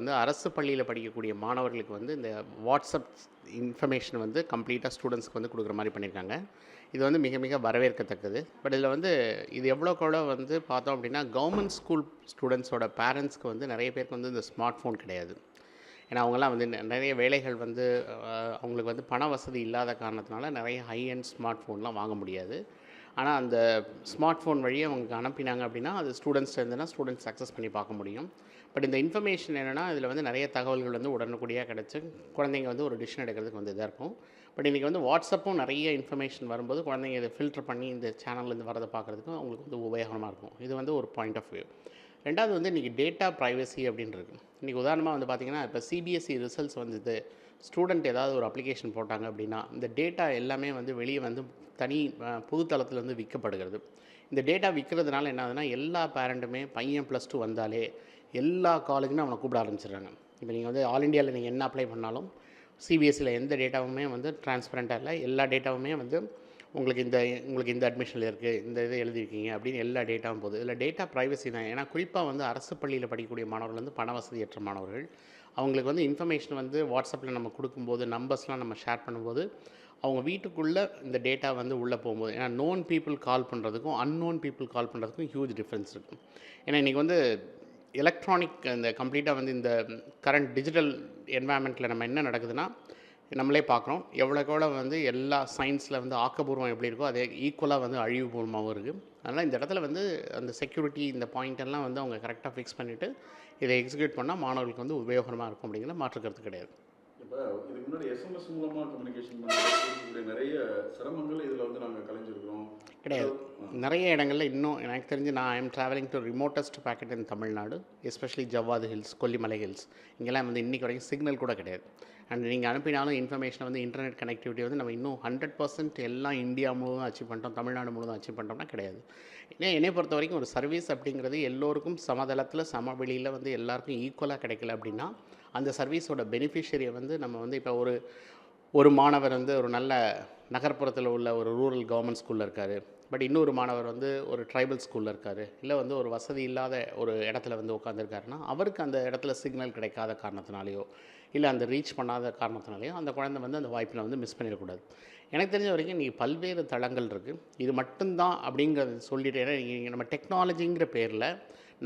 வந்து அரசு பள்ளியில் படிக்கக்கூடிய மாணவர்களுக்கு வந்து இந்த வாட்ஸ்அப் இன்ஃபர்மேஷன் வந்து கம்ப்ளீட்டாக ஸ்டூடெண்ட்ஸ்க்கு வந்து கொடுக்குற மாதிரி பண்ணியிருக்காங்க. இது வந்து மிக மிக வரவேற்கத்தக்கது. பட் இதில் வந்து இது எவ்வளோக்கு வந்து பார்த்தோம் அப்படின்னா, கவர்மெண்ட் ஸ்கூல் ஸ்டூடெண்ட்ஸோட பேரண்ட்ஸ்க்கு வந்து நிறைய பேருக்கு வந்து இந்த ஸ்மார்ட் ஃபோன் கிடையாது. ஏன்னா அவங்கலாம் வந்து நிறைய வேலைகள் வந்து அவங்களுக்கு வந்து பண வசதி இல்லாத காரணத்தினால நிறைய ஹை அண்ட் ஸ்மார்ட் ஃபோன்லாம் வாங்க முடியாது. ஆனால் அந்த ஸ்மார்ட் ஃபோன் வழியே அவங்க அனுப்பினாங்க அப்படின்னா, அது ஸ்டூடெண்ட்ஸ் இருந்ததுன்னா ஸ்டூடெண்ட்ஸ் அக்சஸ் பண்ணி பார்க்க முடியும். பட் இந்த இன்ஃபர்மேஷன் என்னென்னா, இதில் வந்து நிறைய தகவல்கள் வந்து உடனுக்குடியாக கிடச்சி குழந்தைங்க வந்து ஒரு டிசிஷன் எடுக்கிறதுக்கு வந்து இதாக இருக்கும். பட் இன்றைக்கி வந்து வாட்ஸ்அப்பும் நிறைய இன்ஃபர்மேஷன் வரும்போது குழந்தைங்க இதை ஃபில்டர் பண்ணி இந்த சேனல்லேருந்து வரதை பார்க்குறதுக்கும் அவங்களுக்கு வந்து உபயோகமாக இருக்கும். இது வந்து ஒரு பாயிண்ட் ஆஃப் வியூ. ரெண்டாவது வந்து இன்றைக்கி டேட்டா ப்ரைவசி அப்படின்னு இருக்குது. இன்றைக்கி உதாரணமாக வந்து பார்த்திங்கன்னா, இப்போ சிபிஎஸ்சி ரிசல்ட்ஸ் வந்தது, ஸ்டூடெண்ட் ஏதாவது ஒரு அப்ளிகேஷன் போட்டாங்க அப்படின்னா, இந்த டேட்டா எல்லாமே வந்து வெளியே வந்து தனி பொதுத்தளத்தில் வந்து விற்கப்படுகிறது. இந்த டேட்டா விற்கிறதுனால என்ன ஆகுதுன்னா, எல்லா பேரண்ட்டுமே பையன் +2 வந்தாலே எல்லா காலேஜுமே அவனை கூப்பிட ஆரம்பிச்சிடுறாங்க. இப்போ நீங்கள் வந்து ஆல் இண்டியாவில் நீங்கள் என்ன அப்ளை பண்ணாலும் சிபிஎஸ்சியில் எந்த டேட்டாவுமே வந்து டிரான்ஸ்பரண்ட்டாக இல்லை. எல்லா டேட்டாவுமே வந்து உங்களுக்கு இந்த அட்மிஷனில் இருக்குது, இந்த இதை எழுதியிருக்கீங்க அப்படின்னு எல்லா டேட்டாவும் போகுது. இதில் டேட்டா ப்ரைவசி தான். ஏன்னா குறிப்பாக வந்து அரசு பள்ளியில் படிக்கக்கூடிய மாணவர்கள் வந்து பண வசதியற்ற மாணவர்கள். அவங்களுக்கு வந்து இன்ஃபர்மேஷன் வந்து வாட்ஸ்அப்பில் நம்ம கொடுக்கும்போது, நம்பர்ஸ்லாம் நம்ம ஷேர் பண்ணும்போது, அவங்க வீட்டுக்குள்ளே இந்த டேட்டா வந்து உள்ளே போகும்போது, ஏன்னா நோன் பீப்புள் கால் பண்ணுறதுக்கும் அன்னோன் பீப்புள் கால் பண்ணுறதுக்கும் ஹியூஜ் டிஃப்ரென்ஸ் இருக்கும். ஏன்னா இன்றைக்கி வந்து எலக்ட்ரானிக் இந்த கம்ப்ளீட்டாக வந்து இந்த கரண்ட் டிஜிட்டல் என்வாயன்மெண்ட்டில் நம்ம என்ன நடக்குதுன்னா, நம்மளே பார்க்குறோம். எவ்வளோக்கு எவ்வளோ வந்து எல்லா சயின்ஸில் வந்து ஆக்கபூர்வம் எப்படி இருக்கோ, அதே ஈக்குவலாக வந்து அழிவுபூர்வமாகவும் இருக்குது. அதனால் இந்த இடத்துல வந்து அந்த செக்யூரிட்டி இந்த பாயிண்டெல்லாம் வந்து அவங்க கரெக்டாக ஃபிக்ஸ் பண்ணிவிட்டு இதை எக்ஸிக்யூட் பண்ணால் மாணவர்களுக்கு வந்து உபயோகமாக இருக்கும் அப்படிங்கிற மாற்று கருத்து கிடையாது. இப்போ இதுக்கு முன்னாடி எஸ்எம்எஸ் மூலமாக கம்யூனிகேஷன் பண்ணுறதுக்கு நிறைய சிரமங்கள் இதில் வந்து நாங்கள் கலைஞ்சிருக்கிறோம் கிடையாது. நிறைய இடங்களில் இன்னும் எனக்கு தெரிஞ்சு நான் I am travelling to remotest packet in Tamil Nadu, especially Javadhu hills, Kollimalai hills. இங்கெல்லாம் வந்து இன்றைக்கி வரைக்கும் சிக்னல் கூட கிடையாது. அண்ட் நீங்கள் அனுப்பினாலும் இன்ஃபர்மேஷனை வந்து இன்டர்நெட் கனெக்டிவிட்டி வந்து நம்ம இன்னும் 100% எல்லாம் இந்தியா முழுவதும் அச்சீவ் பண்ணிட்டோம், தமிழ்நாடு முழுவதும் அச்சீவ் பண்ணிட்டோம்னா கிடையாது. ஏன்னா என்னை பொறுத்த வரைக்கும் ஒரு சர்வீஸ் அப்படிங்கிறது எல்லோருக்கும் சமதளத்தில் சமவெளியில் வந்து எல்லாருக்கும் ஈக்குவலாக கிடைக்கல அப்படின்னா, அந்த சர்வீஸோட பெனிஃபிஷரியை வந்து நம்ம வந்து இப்போ ஒரு மாணவர் வந்து ஒரு நல்ல நகர்ப்புறத்தில் உள்ள ஒரு ரூரல் கவர்மெண்ட் ஸ்கூலில் இருக்கார், பட் இன்னொரு மாணவர் வந்து ஒரு ட்ரைபல் ஸ்கூலில் இருக்கார், இல்லை வந்து ஒரு வசதி இல்லாத ஒரு இடத்துல வந்து உட்காந்துருக்காருன்னா, அவருக்கு அந்த இடத்துல சிக்னல் கிடைக்காத காரணத்தினாலேயோ இல்லை அந்த ரீச் பண்ணாத காரணத்தினாலேயோ அந்த குழந்தை வந்து அந்த வாய்ப்பில் வந்து மிஸ் பண்ணிடக்கூடாது. எனக்கு தெரிஞ்ச வரைக்கும் இன்றைக்கி பல்வேறு தளங்கள் இருக்குது. இது மட்டும்தான் அப்படிங்கிறது சொல்லிட்டு, ஏன்னா நம்ம டெக்னாலஜிங்கிற பேரில்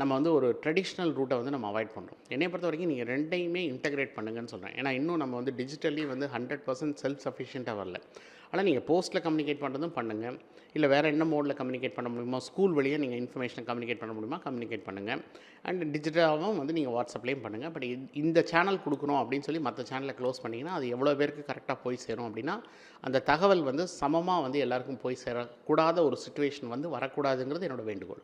நம்ம வந்து ஒரு ட்ரெடிஷ்னல் ரூட்டை வந்து நம்ம அவாய்ட் பண்ணுறோம். என்னை பொறுத்த வரைக்கும் நீங்கள் ரெண்டையுமே இன்டெகிரேட் பண்ணுங்கன்னு சொல்கிறேன். ஏன்னா இன்னும் நம்ம வந்து டிஜிட்டலி வந்து 100% செல்ஃப் சஃபிஷியண்ட்டாக வரல. ஆனால் நீங்கள் போஸ்ட்டில் கம்யூனிகேட் பண்ணுறதும் பண்ணுங்கள், இல்லை வேறு என்ன மோடில் கம்யூனிகேட் பண்ண முடியுமோ, ஸ்கூல் வழியாக நீங்கள் இன்ஃபர்மேஷனை கம்யூனிகேட் பண்ண முடியுமா கம்யூனிகேட் பண்ணுங்கள். அண்ட் டிஜிட்டலாகவும் வந்து நீங்கள் வாட்ஸ்அப்லேயும் பண்ணுங்கள். பட் இந்த சேனல் கொடுக்கணும் அப்படின்னு சொல்லி மற்ற சேனலை க்ளோஸ் பண்ணிங்கன்னா அது எவ்வளோ பேருக்கு கரெக்டாக போய் சேரும் அப்படின்னா, அந்த தகவல் வந்து சமமாக வந்து எல்லாருக்கும் போய் சேரக்கூடாத ஒரு சிச்சுவேஷன் வந்து வரக்கூடாதுங்கிறது என்னோடய வேண்டுகோள்.